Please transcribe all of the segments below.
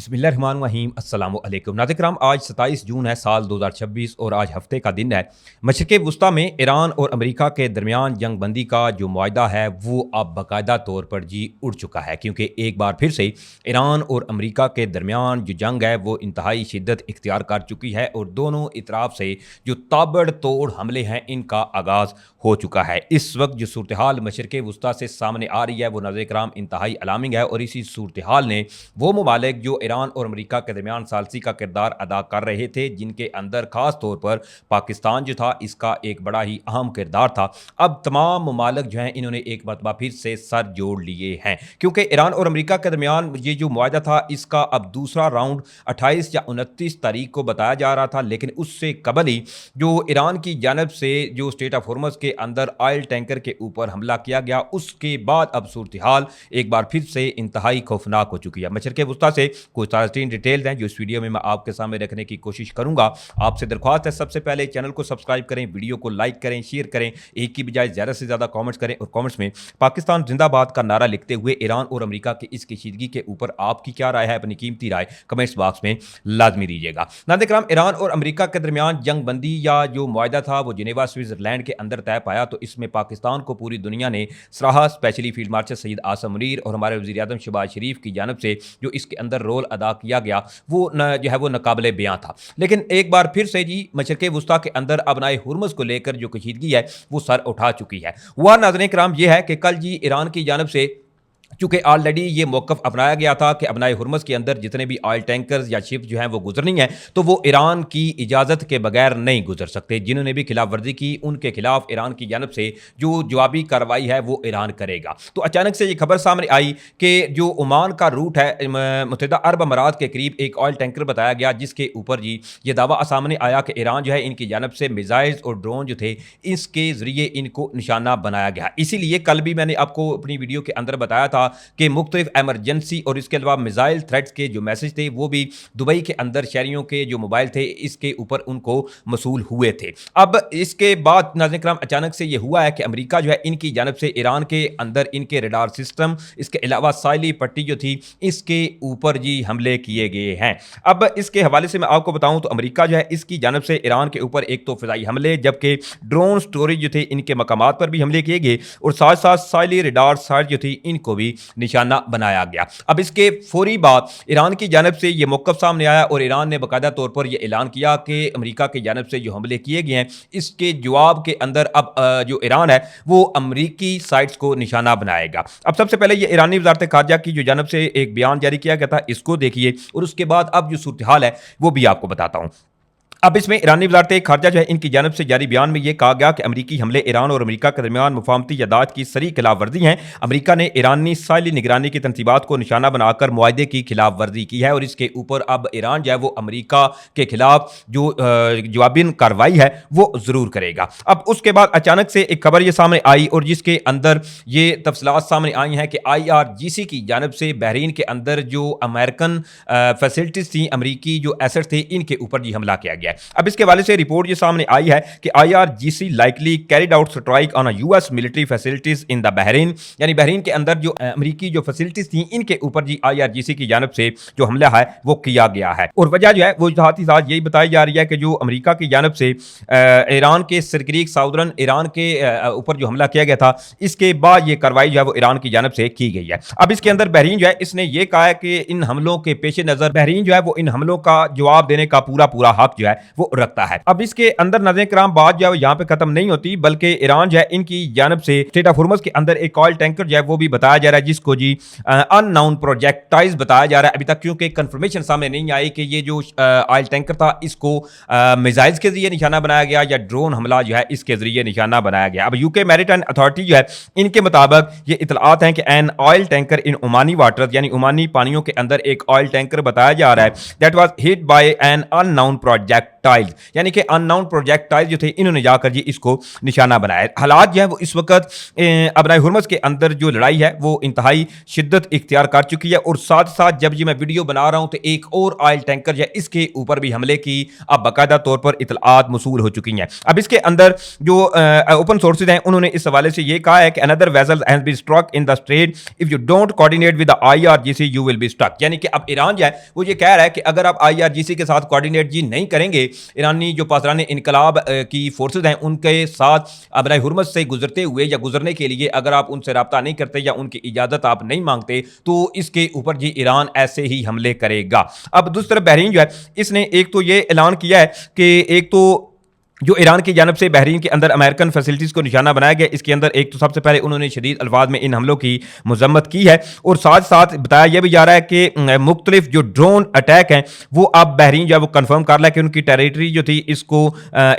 बिस्मिल्लाहिर्रहमानिर्रहीम अस्सलाम वालेकुम नाज़रीन, आज 27 जून है साल 2026 और आज हफ्ते का दिन है। मशरिक़ वुस्ता में ईरान और अमेरिका के दरमियान जंग बंदी का जो मुआहदा है वो अब बाकायदा तौर पर उड़ चुका है, क्योंकि एक बार फिर से ईरान और अमेरिका के दरमियान जो जंग है वो इंतहाई शिद्दत इख्तियार कर चुकी है और दोनों इतराफ़ से जो ताबड़तोड़ हमले हैं इनका आगाज़ हो चुका है। इस वक्त जो सूरत हाल मशरिक़ वुस्ता से सामने आ रही है वो नाज़रीन इंतहाई अलार्मिंग है और इसी सूरत हाल ने वो ममालिक जो ईरान और अमेरिका के दरमियान सालसी का किरदार अदा कर रहे थे, जिनके अंदर ख़ास तौर पर पाकिस्तान जो था इसका एक बड़ा ही अहम किरदार था, अब तमाम ममालिक जो हैं इन्होंने एक मरतबा फिर से सर जोड़ लिए हैं, क्योंकि ईरान और अमेरिका के दरमियान ये जो मुआहदा था इसका अब दूसरा राउंड 28 या 29 तारीख को बताया जा रहा था। लेकिन उससे कबल ही जो ईरान की जानब से जो स्टेट ऑफ हॉर्मज़ के अंदर ऑयल टैंकर के ऊपर हमला किया गया, उसके बाद अब सूरत हाल एक बार फिर से इंतहाई खौफनाक हो चुकी है। मशरिक़ वुस्ता से कुछ ताज़ा डिटेल्स हैं जो इस वीडियो में मैं आपके सामने रखने की कोशिश करूंगा। आपसे दरख्वास्त है सबसे पहले चैनल को सब्सक्राइब करें, वीडियो को लाइक करें, शेयर करें, एक की बजाय ज़्यादा से ज़्यादा कमेंट्स करें और कमेंट्स में पाकिस्तान जिंदाबाद का नारा लिखते हुए ईरान और अमेरिका की इस कशीदगी के ऊपर आपकी क्या राय है, अपनी कीमती राय कमेंट्स बॉक्स में लाजमी दीजिएगा। नाज़रीन, ईरान और अमेरिका के दरमियान जंग बंदी या जो मुआहदा था वो जिनेवा स्विट्ज़रलैंड के अंदर तय पाया, तो इसमें पाकिस्तान को पूरी दुनिया ने सराहा। Specially field marshal Syed Asim Munir और हमारे वज़ीर आज़म शहबाज शरीफ की जानब से जो इसके अंदर रोल अदा किया गया वो जो है वो नाकाबिले बयां था। लेकिन एक बार फिर से मशरिक़ वुस्ता के अंदर अपनाए हुर्मुज़ को लेकर जो कशीदगी है वो सर उठा चुकी है। वह नाज़रीन किराम ये है कि कल ईरान की जानब से चूँकि ऑलरेडी ये मौक़िफ़ अपनाया गया था कि अपनाए हुर्मुज़ के अंदर जितने भी ऑयल टैंकर्स या शिप्स जो हैं वो गुजरनी है तो वो ईरान की इजाज़त के बगैर नहीं गुजर सकते। जिन्होंने भी खिलाफ वर्जी की उनके खिलाफ ईरान की जानब से जो जवाबी कार्रवाई है वो ईरान करेगा। तो अचानक से ये खबर सामने आई कि जो ओमान का रूट है मुत्तहिदा अरब अमारात के करीब एक ऑयल टैंकर बताया गया, जिसके ऊपर ये दावा सामने आया कि ईरान जो है इनकी जानब से मिसाइल्स और ड्रोन जो थे इसके ज़रिए इनको निशाना बनाया गया। इसीलिए कल भी मैंने आपको अपनी वीडियो के अंदर बताया था कि मुख्तलिफ एमरजेंसी और इसके अलावा मिसाइल थ्रेट्स के जो मैसेज थे वो भी दुबई के अंदर शहरियों के जो मोबाइल थे इसके ऊपर उनको मसूल हुए थे। अब इसके बाद नाज़रीन किराम अचानक से ये हुआ है कि अमेरिका जो है इनकी जानब से ईरान के अंदर इनके रडार सिस्टम, इसके अलावा साइली पट्टी जो थी इसके ऊपर हमले किए गए हैं। अब इसके हवाले से मैं आपको बताऊं तो अमेरिका जो है इसकी जानब से ईरान के ऊपर एक तो फ़िज़ाई हमले, जबकि ड्रोन स्टोरेज जो थे इनके मकामात पर भी हमले किए गए और साथ साथ साइली रडार साइट जो थी इनको भी निशाना बनाया गया। अब इसके फौरी बाद ईरान की जानब से ये मौक़िफ़ सामने आया और ईरान ने बाकायदा तौर पर यह ऐलान किया कि अमेरिका की जानब से जो हमले किए गए हैं इसके जवाब के अंदर अब जो ईरान है वो अमरीकी साइट्स को निशाना बनाएगा। अब सबसे पहले ये ईरानी वज़ारत ख़ारजा की जो जानब से एक बयान जारी किया गया था इसको देखिए और उसके बाद अब जो सूरत हाल है वो भी आपको बताता हूँ। अब इसमें ईरानी वज़ारत ख़ारजा जो है इनकी जानब से जारी बयान में यह कहा गया कि अमरीकी हमले ईरान और अमेरिका के दरमियान मुफाहमती यादाद की सरी खिलाफ वर्जी हैं। अमेरिका ने ईरानी साइली निगरानी की तनसीबात को निशाना बनाकर मुआहदे की खिलाफ वर्जी की है और इसके ऊपर अब ईरान जो है वो अमेरिका के खिलाफ जो जवाबी कार्रवाई है वो ज़रूर करेगा। अब उसके बाद अचानक से एक खबर ये सामने आई और जिसके अंदर ये तफसीलात सामने आई हैं कि IRGC की जानब से बहरीन के अंदर जो अमेरिकन फैसिलिटीज़ थी, अमरीकी जो एसेट्स थे इनके ऊपर हमला किया गया। अब इसके हवाले से रिपोर्ट ये सामने आई है कि IRGC likely carried out strike on US military facilities in the Bahrain, यानी बहरीन के अंदर जो अमरीकी जो फैसिलिटीज थी इनके ऊपर IRGC की जानब से जो हमला है वो किया गया है। और वजह जो है वो साथ ही साथ यही बताई जा रही है कि जो अमरीका की जानब से ईरान के सरक्रीक साउदर्न ईरान के ऊपर जो हमला किया गया था इसके बाद ये कार्रवाई जो है वो ईरान की जानब से की गई है। अब इसके अंदर बहरीन जो है इसने ये कहा है कि इन हमलों के पेश नज़र बहरीन जो है वो इन हमलों का जवाब देने का पूरा हक जो है वो रखता है। अब इसके अंदर नाज़रीन किराम बात जो है यहाँ पे खत्म नहीं होती, बल्कि ईरान जो है इनकी जानब से स्टेट ऑफ हॉर्मज़ के अंदर एक ऑयल टैंकर जो है वो भी बताया जा रहा है जिसको अननाउन प्रोजेक्टाइल्स बताया जा रहा है। अभी तक क्योंकि कंफर्मेशन सामने नहीं आई कि ये जो ऑयल टैंकर था इसको मिसाइल्स के जरिए निशाना बनाया गया या ड्रोन हमला जो है इसके जरिए निशाना बनाया गया। अब UK मैरीटाइम अथॉरिटी जो है इनके मुताबिक ये इतलात हैं कि an oil tanker in Omani waters यानी ओमानी पानियों के अंदर एक ऑयल टैंकर बताया जा रहा है that was hit by an unknown project projectile यानी कि अननाउन प्रोजेक्टाइल जो थे इन्होंने जाकर जी इसको निशाना बनाया। हालात जो है वो इस वक्त अबनाए हुर्मुज़ के अंदर जो लड़ाई है वो इंतहाई शिद्दत इख्तियार कर चुकी है और साथ साथ जब जी मैं वीडियो बना रहा हूं तो एक और ऑयल टैंकर जो है इसके ऊपर भी हमले की अब बाकायदा तौर पर इतलात मसूल हो चुकी हैं। अब इसके अंदर जो ओपन सोर्सेज हैं उन्होंने इस हवाले से ये कहा है कि another vessel has been struck in the strait, if you don't coordinate with the IRGC you will be struck. यानी कि अब ईरान जो है वो ये कह रहा है कि अगर आप आईआरजीसी के साथ कोऑर्डिनेट जी नहीं करेंगे, ईरानी जो पासरान इनकलाब की फोर्सेज हैं उनके साथ अबनाए हुर्मुज़ से गुजरते हुए या गुजरने के लिए अगर आप उनसे रब्ता नहीं करते या उनकी इजाज़त आप नहीं मांगते तो इसके ऊपर जी ईरान ऐसे ही हमले करेगा। अब दूसरी तरफ बहरीन जो है इसने एक तो ये ऐलान किया है कि एक तो जो ईरान की जानब से बहरीन के अंदर अमेरिकन फैसिलिटीज़ को निशाना बनाया गया, इसके अंदर एक तो सबसे पहले उन्होंने शदीद अल्फाज में इन हमलों की मजम्मत की है और साथ साथ बताया यह भी जा रहा है कि मुख्तलिफ जो ड्रोन अटैक हैं वो अब बहरीन जो है वो कन्फर्म कर रहा है कि उनकी टेरिटरी जो थी इसको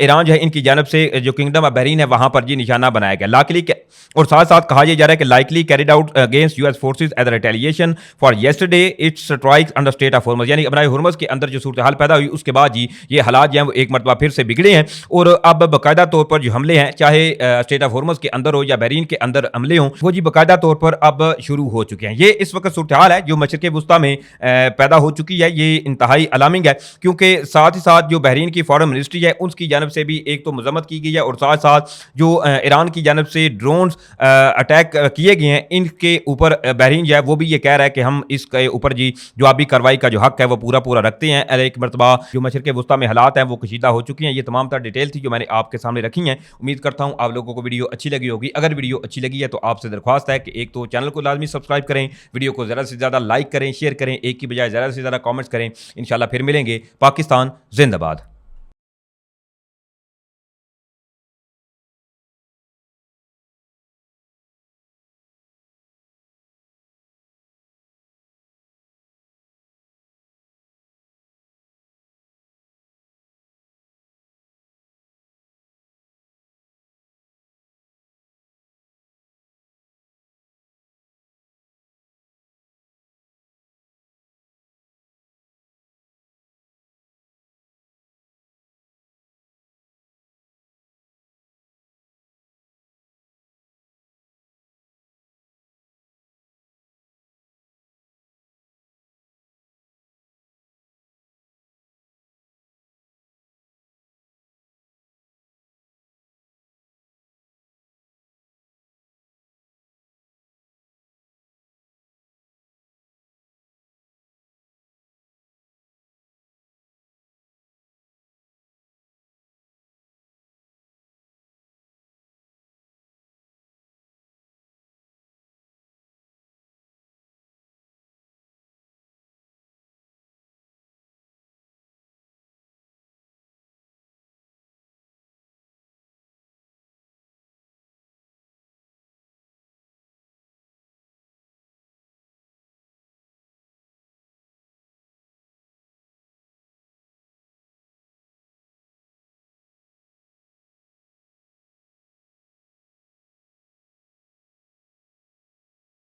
ईरान जो है इनकी जानब से जो किंगडम ऑफ बहरीन है वहाँ पर जी निशाना बनाया गया लाकली के। और साथ साथ कहा यह जा रहा है कि likely carried out against US forces as retaliation for yesterday it's strikes under strait of Hormuz. यानी अबनाए हुर्मुज़ के अंदर जो सूरत हाल पैदा हुई उसके बाद जी ये हालात जो हैं वो एक मरतबा फिर से बिगड़े हैं और अब बाकायदा तौर पर जो हमले हैं चाहे स्टेट ऑफ हुर्मुज़ के अंदर हो या बहरीन के अंदर हमले हों वो जी बाकायदा तौर पर अब शुरू हो चुके हैं। ये इस वक्त सूरत हाल है जो मशरिक़ वुस्ता में पैदा हो चुकी है, ये इंतहाई अलार्मिंग है क्योंकि साथ ही साथ जो बहरीन की फॉरेन मिनिस्ट्री है उसकी जानब से भी एक तो मजम्मत की गई है और साथ साथ जो ईरान की जानब से ड्रोन्स अटैक किए गए हैं इनके ऊपर बहरीन जो है वो भी ये कह रहा है कि हम इसके ऊपर जी जवाबी कार्रवाई का जो हक है वो पूरा रखते हैं। एक मरतबा जो मशरिक़ वुस्ता में हालात हैं वो कशीदा हो चुकी हैं। ये तमाम तर डिटेल थी जो मैंने आपके सामने रखी हैं। उम्मीद करता हूं आप लोगों को वीडियो अच्छी लगी होगी। अगर वीडियो अच्छी लगी है तो आपसे दरख्वास्त है कि एक तो चैनल को लाजमी सब्सक्राइब करें, वीडियो को ज़्यादा से ज़्यादा लाइक करें, शेयर करें, एक की बजाय ज़्यादा से ज़्यादा कमेंट्स करें। इंशाल्लाह फिर मिलेंगे। पाकिस्तान जिंदाबाद।